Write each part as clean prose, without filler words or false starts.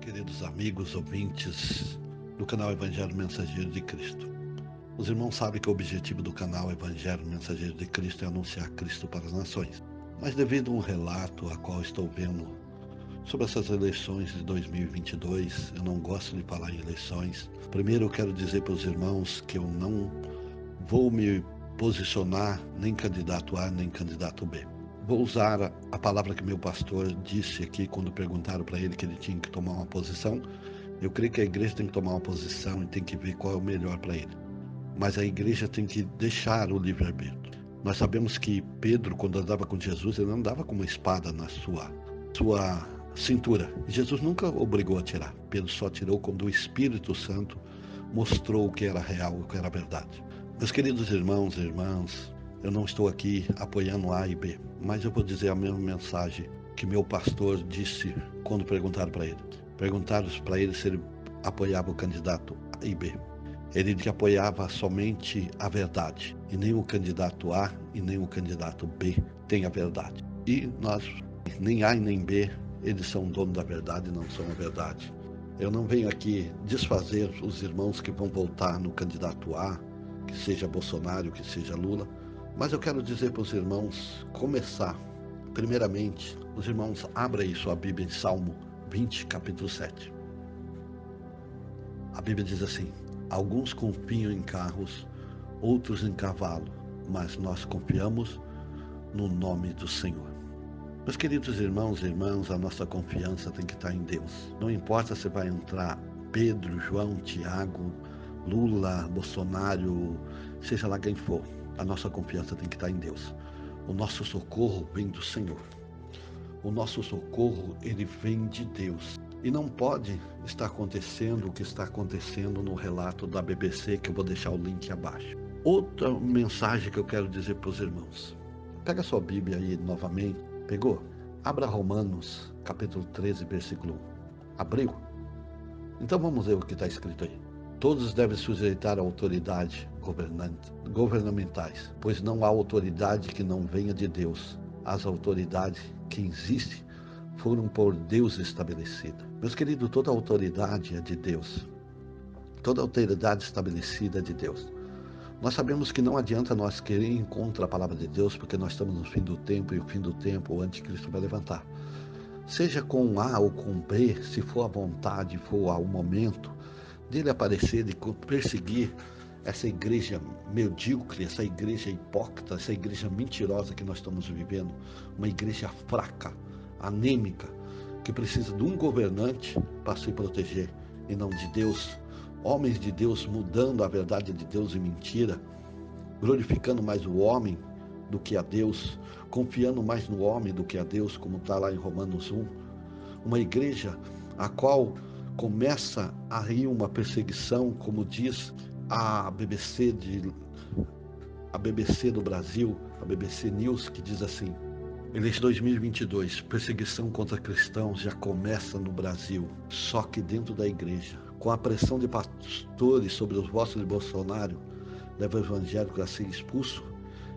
Queridos amigos, ouvintes do canal Evangelho Mensageiro de Cristo. Os irmãos sabem que o objetivo do canal Evangelho Mensageiro de Cristo é anunciar Cristo para as nações. Mas devido a um relato a qual estou vendo sobre essas eleições de 2022, eu não gosto de falar em eleições. Primeiro eu quero dizer para os irmãos que eu não vou me posicionar nem candidato A nem candidato B. Vou usar a palavra que meu pastor disse aqui quando perguntaram para ele que ele tinha que tomar uma posição. Eu creio que a igreja tem que tomar uma posição e tem que ver qual é o melhor para ele. Mas a igreja tem que deixar o livre-arbítrio. Nós sabemos que Pedro, quando andava com Jesus, ele não andava com uma espada na sua cintura. Jesus nunca obrigou a tirar. Pedro só tirou quando o Espírito Santo mostrou o que era real, o que era verdade. Meus queridos irmãos e irmãs, eu não estou aqui apoiando A e B, mas eu vou dizer a mesma mensagem que meu pastor disse quando perguntaram para ele. Perguntaram para ele se ele apoiava o candidato A e B. Ele disse que apoiava somente a verdade, e nem o candidato A e nem o candidato B tem a verdade. E nós, nem A e nem B, eles são donos da verdade e não são a verdade. Eu não venho aqui desfazer os irmãos que vão votar no candidato A, que seja Bolsonaro, que seja Lula, mas eu quero dizer para os irmãos começar. Primeiramente, os irmãos abrem aí sua Bíblia em Salmo 20, capítulo 7. A Bíblia diz assim: alguns confiam em carros, outros em cavalo, mas nós confiamos no nome do Senhor. Meus queridos irmãos e irmãs, a nossa confiança tem que estar em Deus. Não importa se vai entrar Pedro, João, Tiago, Lula, Bolsonaro, seja lá quem for, a nossa confiança tem que estar em Deus. O nosso socorro vem do Senhor. O nosso socorro, ele vem de Deus. E não pode estar acontecendo o que está acontecendo no relato da BBC, que eu vou deixar o link abaixo. Outra mensagem que eu quero dizer para os irmãos. Pega a sua Bíblia aí novamente. Pegou? Abra Romanos, capítulo 13, versículo 1. Abriu? Então vamos ver o que está escrito aí. Todos devem sujeitar a autoridade governamentais, pois não há autoridade que não venha de Deus. As autoridades que existem foram por Deus estabelecidas. Meus queridos, toda autoridade é de Deus. Toda autoridade estabelecida é de Deus. Nós sabemos que não adianta nós querer ir contra a palavra de Deus, porque nós estamos no fim do tempo, e o fim do tempo o anticristo vai levantar. Seja com A ou com B, se for a vontade, for ao momento dele aparecer, de perseguir essa igreja medíocre, essa igreja hipócrita, essa igreja mentirosa que nós estamos vivendo, uma igreja fraca, anêmica, que precisa de um governante para se proteger e não de Deus. Homens de Deus mudando a verdade de Deus em mentira, glorificando mais o homem do que a Deus, confiando mais no homem do que a Deus, como está lá em Romanos 1. Uma igreja a qual começa a ir uma perseguição, como diz a BBC do Brasil, a BBC News, que diz assim: eleição 2022, perseguição contra cristãos já começa no Brasil, só que dentro da igreja, com a pressão de pastores sobre os votos de Bolsonaro, leva o evangélico a ser expulso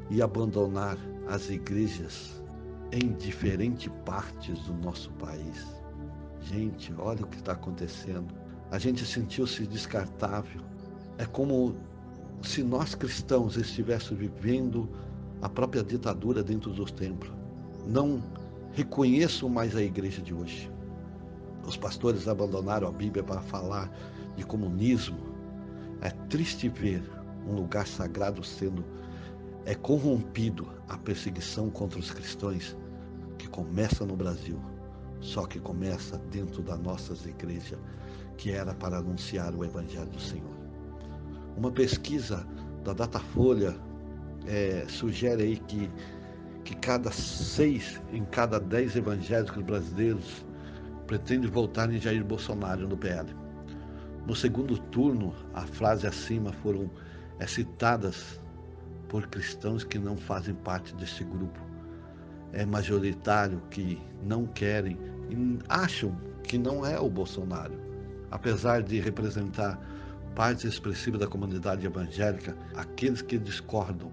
e abandonar as igrejas em diferentes partes do nosso país. Gente, olha o que está acontecendo. A gente sentiu-se descartável. É como se nós cristãos estivéssemos vivendo a própria ditadura dentro dos templos. Não reconheço mais a igreja de hoje. Os pastores abandonaram a Bíblia para falar de comunismo. É triste ver um lugar sagrado sendo corrompido. A perseguição contra os cristãos que começa no Brasil, só que começa dentro das nossas igrejas, que era para anunciar o Evangelho do Senhor. Uma pesquisa da Datafolha sugere aí que em cada 10 evangélicos brasileiros pretende votar em Jair Bolsonaro no PL. No segundo turno, a frase acima foram citadas por cristãos que não fazem parte desse grupo. É majoritário que não querem e acham que não é o Bolsonaro. Apesar de representar parte expressiva da comunidade evangélica, aqueles que discordam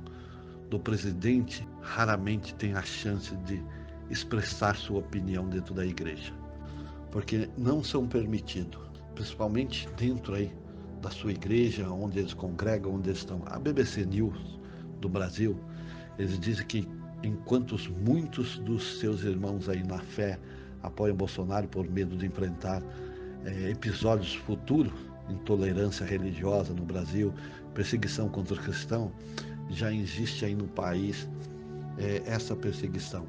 do presidente raramente têm a chance de expressar sua opinião dentro da igreja. porque não são permitidos, principalmente dentro aí da sua igreja, onde eles congregam, onde eles estão. A BBC News do Brasil, eles dizem que enquanto muitos dos seus irmãos aí na fé apoiam Bolsonaro por medo de enfrentar episódios futuros, intolerância religiosa no Brasil, perseguição contra os cristãos, já existe aí no país essa perseguição.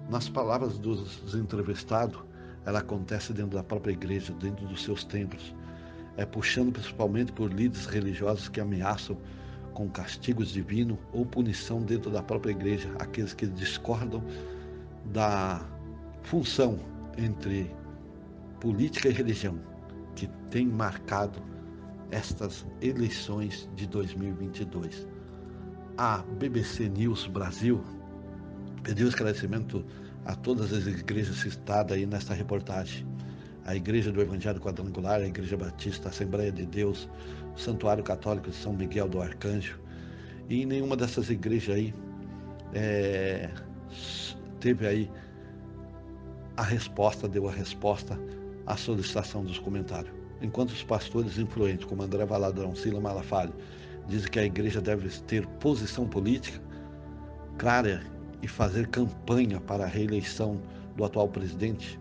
Nas palavras dos entrevistados, ela acontece dentro da própria igreja, dentro dos seus templos, puxando principalmente por líderes religiosos que ameaçam com castigos divinos ou punição dentro da própria igreja, aqueles que discordam da função entre política e religião, que tem marcado estas eleições de 2022. A BBC News Brasil pediu esclarecimento a todas as igrejas citadas aí nesta reportagem. A Igreja do Evangelho Quadrangular, a Igreja Batista, a Assembleia de Deus, o Santuário Católico de São Miguel do Arcanjo. E nenhuma dessas igrejas aí teve aí deu a resposta à solicitação dos comentários. Enquanto os pastores influentes, como André Valadão, Sila Malafaia, dizem que a igreja deve ter posição política clara e fazer campanha para a reeleição do atual presidente,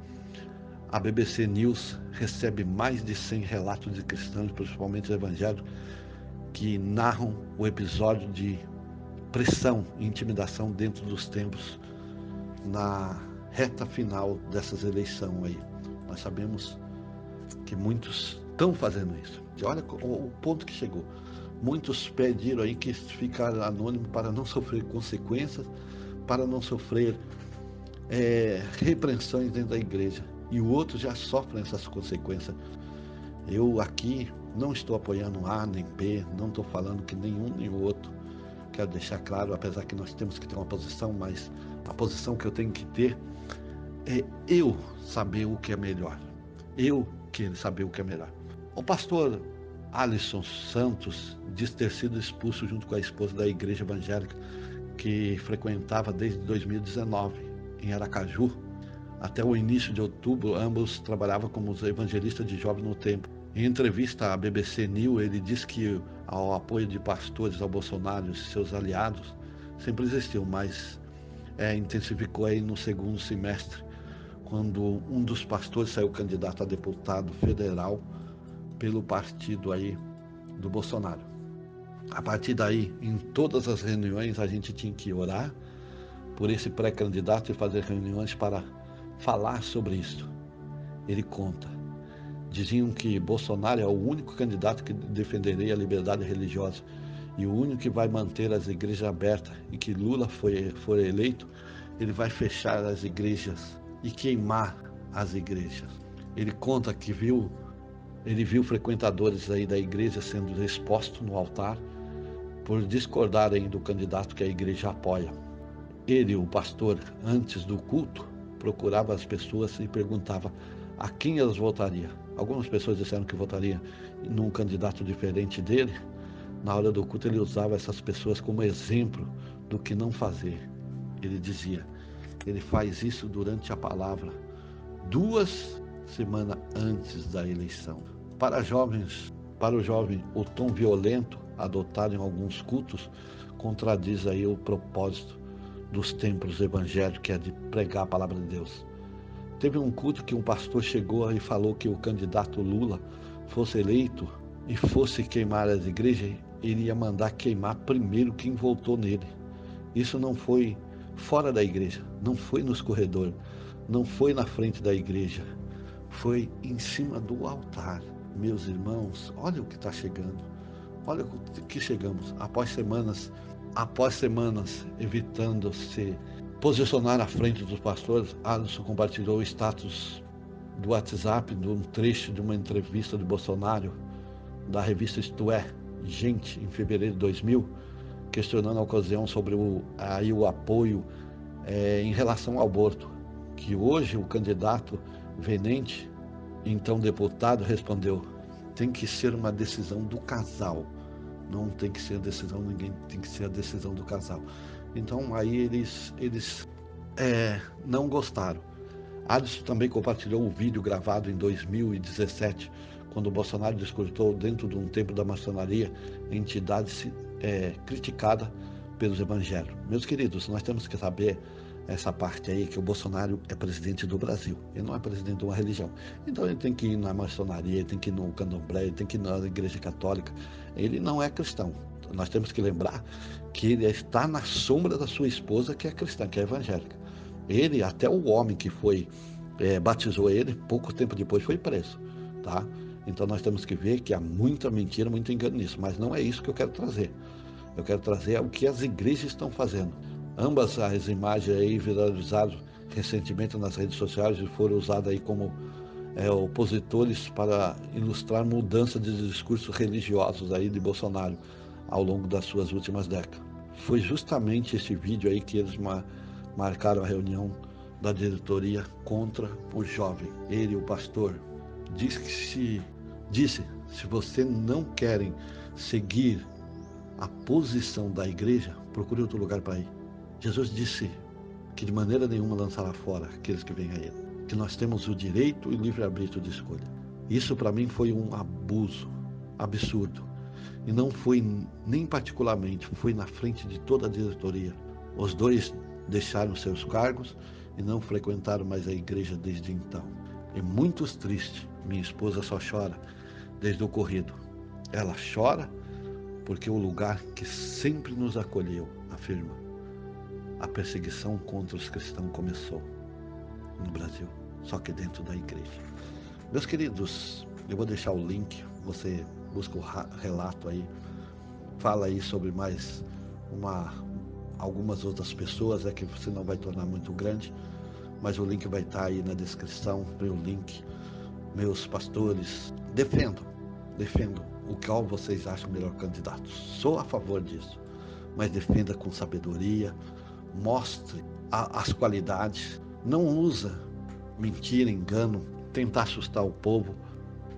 a BBC News recebe mais de 100 relatos de cristãos, principalmente evangélicos, que narram o episódio de pressão e intimidação dentro dos templos na reta final dessas eleições aí. Nós sabemos que muitos estão fazendo isso. E olha o ponto que chegou. Muitos pediram aí que ficar anônimo para não sofrer consequências, para não sofrer repreensões dentro da igreja. E o outro já sofre essas consequências. Eu aqui não estou apoiando A nem B, não estou falando que nenhum nem o outro. Quero deixar claro, apesar que nós temos que ter uma posição, mas a posição que eu tenho que ter é eu saber o que é melhor. Eu querer saber o que é melhor. O pastor Alisson Santos diz ter sido expulso junto com a esposa da igreja evangélica que frequentava desde 2019 em Aracaju. Até o início de outubro, ambos trabalhavam como evangelistas de jovens no templo. Em entrevista à BBC News, ele diz que o apoio de pastores ao Bolsonaro e seus aliados sempre existiu, mas intensificou aí no segundo semestre, quando um dos pastores saiu candidato a deputado federal pelo partido aí do Bolsonaro. A partir daí, em todas as reuniões, a gente tinha que orar por esse pré-candidato e fazer reuniões para falar sobre isso. Ele conta. Diziam que Bolsonaro é o único candidato que defenderia a liberdade religiosa e o único que vai manter as igrejas abertas, e que Lula for eleito, ele vai fechar as igrejas e queimar as igrejas. Ele conta que ele viu frequentadores aí da igreja sendo expostos no altar por discordarem do candidato que a igreja apoia. Ele, o pastor, antes do culto, procurava as pessoas e perguntava a quem elas votariam. Algumas pessoas disseram que votariam num candidato diferente dele. Na hora do culto, ele usava essas pessoas como exemplo do que não fazer. Ele dizia, ele faz isso durante a palavra, 2 semanas antes da eleição. Para o jovem, o tom violento adotado em alguns cultos contradiz aí o propósito dos templos evangélicos, que é de pregar a palavra de Deus. Teve um culto que um pastor chegou e falou que o candidato Lula fosse eleito e fosse queimar as igrejas, ele ia mandar queimar primeiro quem votou nele. Isso não foi fora da igreja, não foi nos corredores, não foi na frente da igreja, foi em cima do altar. Meus irmãos, olha o que está chegando, olha o que chegamos, após semanas evitando se posicionar à frente dos pastores. Alisson compartilhou o status do WhatsApp de um trecho de uma entrevista de Bolsonaro da revista Isto É, Gente, em fevereiro de 2000, questionando a ocasião sobre o apoio em relação ao aborto, que hoje o candidato Venente, então deputado, respondeu: tem que ser uma decisão do casal, não tem que ser a decisão de ninguém, tem que ser a decisão do casal. Então aí eles não gostaram. Alisson também compartilhou um vídeo gravado em 2017, quando o Bolsonaro discursou dentro de um templo da maçonaria, entidade criticada pelos evangélicos. Meus queridos, nós temos que saber essa parte aí, que o Bolsonaro é presidente do Brasil, ele não é presidente de uma religião. Então ele tem que ir na maçonaria, ele tem que ir no candomblé, ele tem que ir na igreja católica. Ele não é cristão. Nós temos que lembrar que ele está na sombra da sua esposa, que é cristã, que é evangélica. Ele, até o homem que batizou ele, pouco tempo depois foi preso, tá? Então nós temos que ver que há muita mentira, muito engano nisso, mas não é isso que eu quero trazer. Eu quero trazer o que as igrejas estão fazendo. Ambas as imagens aí viralizadas recentemente nas redes sociais e foram usadas aí como opositores para ilustrar mudança de discursos religiosos aí de Bolsonaro ao longo das suas últimas décadas. Foi justamente esse vídeo aí que eles marcaram a reunião da diretoria contra o jovem. Ele, o pastor, disse, se você não querem seguir a posição da igreja, procure outro lugar para ir. Jesus disse que de maneira nenhuma lançará fora aqueles que vêm a ele, que nós temos o direito e livre-arbítrio de escolha. Isso para mim foi um abuso absurdo, e não foi nem particularmente, foi na frente de toda a diretoria. Os dois deixaram seus cargos e não frequentaram mais a igreja desde então. E muito triste, minha esposa só chora desde o ocorrido. Ela chora porque o lugar que sempre nos acolheu, afirma, a perseguição contra os cristãos começou no Brasil, só que dentro da igreja. Meus queridos, eu vou deixar o link, você busca o relato aí, fala aí sobre mais algumas outras pessoas, que você não vai tornar muito grande, mas o link vai estar aí na descrição, meu link. Meus pastores, defendam o qual vocês acham melhor candidato. Sou a favor disso, mas defenda com sabedoria, mostre as qualidades, não usa mentira, engano, tentar assustar o povo.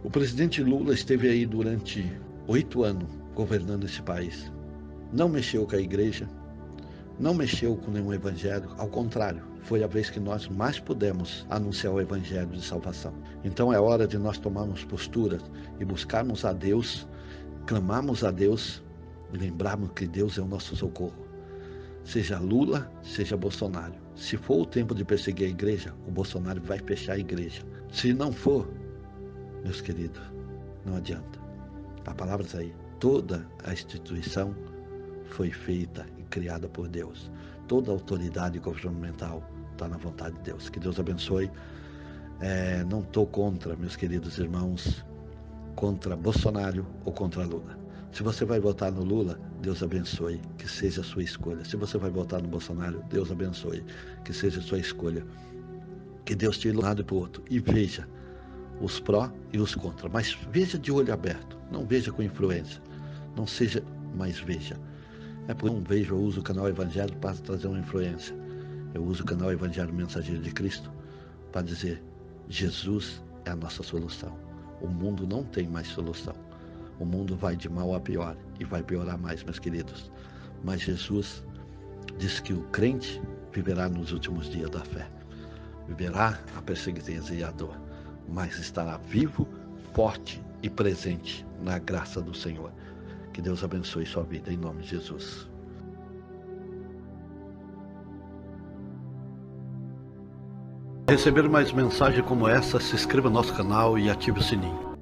O presidente Lula esteve aí durante 8 anos governando esse país. Não mexeu com a igreja, não mexeu com nenhum evangelho, ao contrário, foi a vez que nós mais pudemos anunciar o evangelho de salvação. Então é hora de nós tomarmos posturas e buscarmos a Deus, clamarmos a Deus e lembrarmos que Deus é o nosso socorro. Seja Lula, seja Bolsonaro. Se for o tempo de perseguir a igreja, o Bolsonaro vai fechar a igreja. Se não for, meus queridos, não adianta. Há palavras aí. Toda a instituição foi feita e criada por Deus. Toda a autoridade governamental está na vontade de Deus. Que Deus abençoe. Não estou contra, meus queridos irmãos, contra Bolsonaro ou contra Lula. Se você vai votar no Lula, Deus abençoe, que seja a sua escolha. Se você vai votar no Bolsonaro, Deus abençoe, que seja a sua escolha. Que Deus tire de um lado e para o outro e veja os pró e os contra. Mas veja de olho aberto, não veja com influência. Não seja, mas veja. Porque eu não vejo, eu uso o canal Evangelho para trazer uma influência. Eu uso o canal Evangelho Mensageiro de Cristo para dizer, Jesus é a nossa solução. O mundo não tem mais solução. O mundo vai de mal a pior e vai piorar mais, meus queridos. Mas Jesus diz que o crente viverá nos últimos dias da fé. Viverá a perseguição e a dor, mas estará vivo, forte e presente na graça do Senhor. Que Deus abençoe sua vida, em nome de Jesus. Para receber mais mensagens como essa, se inscreva no nosso canal e ative o sininho.